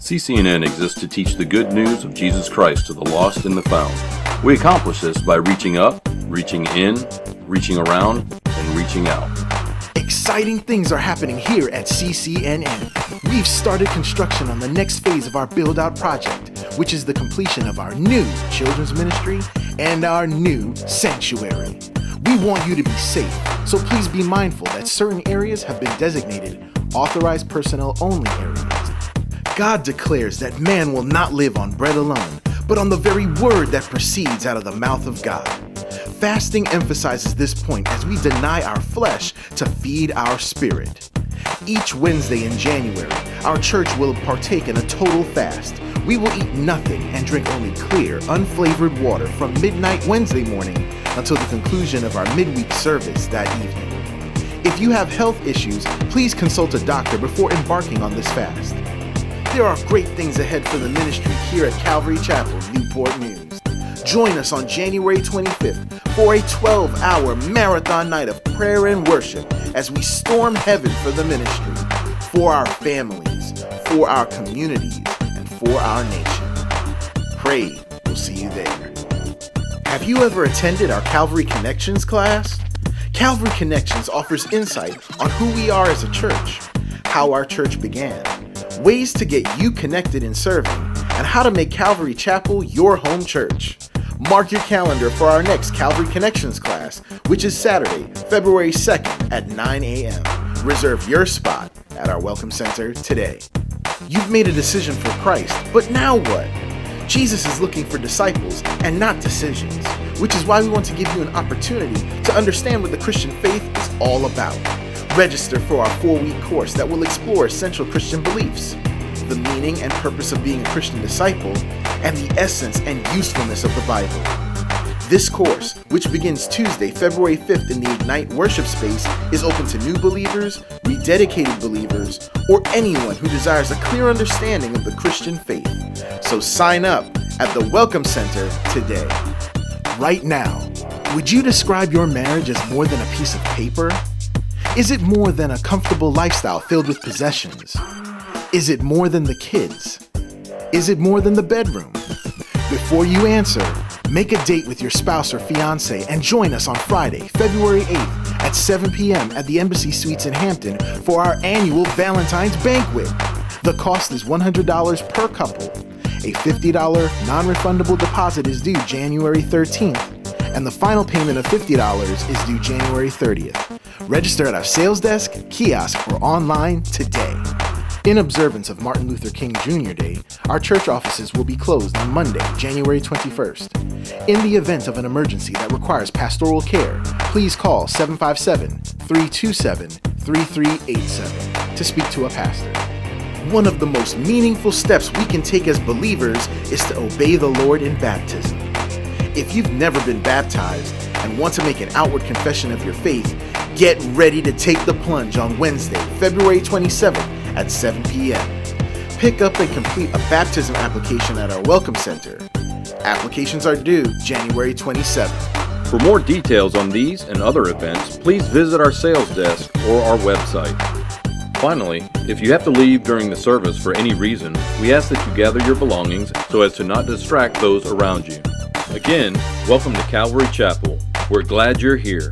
CCNN exists to teach the good news of Jesus Christ to the lost and the found. We accomplish this by reaching up, reaching in, reaching around, and reaching out. Exciting things are happening here at CCNN. We've started construction on the next phase of our build-out project, which is the completion of our new children's ministry and our new sanctuary. We want you to be safe, so please be mindful that certain areas have been designated authorized personnel only areas. God declares that man will not live on bread alone, but on the very word that proceeds out of the mouth of God. Fasting emphasizes this point as we deny our flesh to feed our spirit. Each Wednesday in January, our church will partake in a total fast. We will eat nothing and drink only clear, unflavored water from midnight Wednesday morning until the conclusion of our midweek service that evening. If you have health issues, please consult a doctor before embarking on this fast. There are great things ahead for the ministry here at Calvary Chapel Newport News. Join us on January 25th for a 12-hour marathon night of prayer and worship as we storm heaven for the ministry, for our families, for our communities, and for our nation. Pray we'll see you there. Have you ever attended our Calvary Connections class? Calvary Connections offers insight on who we are as a church, how our church began, ways to get you connected in serving, and how to make Calvary Chapel your home church. Mark your calendar for our next Calvary Connections class, which is Saturday, February 2nd at 9 a.m. Reserve your spot at our Welcome Center today. You've made a decision for Christ, but now what? Jesus is looking for disciples and not decisions, which is why we want to give you an opportunity to understand what the Christian faith is all about. Register for our 4-week course that will explore essential Christian beliefs, the meaning and purpose of being a Christian disciple, and the essence and usefulness of the Bible. This course, which begins Tuesday, February 5th in the Ignite worship space, is open to new believers, rededicated believers, or anyone who desires a clear understanding of the Christian faith. So sign up at the Welcome Center today. Right now, would you describe your marriage as more than a piece of paper? Is it more than a comfortable lifestyle filled with possessions? Is it more than the kids? Is it more than the bedroom? Before you answer, make a date with your spouse or fiance and join us on Friday, February 8th at 7 p.m. at the Embassy Suites in Hampton for our annual Valentine's Banquet. The cost is $100 per couple. A $50 non-refundable deposit is due January 13th, and the final payment of $50 is due January 30th. Register at our sales desk, kiosk, or online today. In observance of Martin Luther King Jr. Day, our church offices will be closed on Monday, January 21st. In the event of an emergency that requires pastoral care, please call 757-327-3387 to speak to a pastor. One of the most meaningful steps we can take as believers is to obey the Lord in baptism. If you've never been baptized and want to make an outward confession of your faith, get ready to take the plunge on Wednesday, February 27th at 7 p.m. Pick up and complete a baptism application at our Welcome Center. Applications are due January 27th. For more details on these and other events, please visit our sales desk or our website. Finally, if you have to leave during the service for any reason, we ask that you gather your belongings so as to not distract those around you. Again, welcome to Calvary Chapel. We're glad you're here.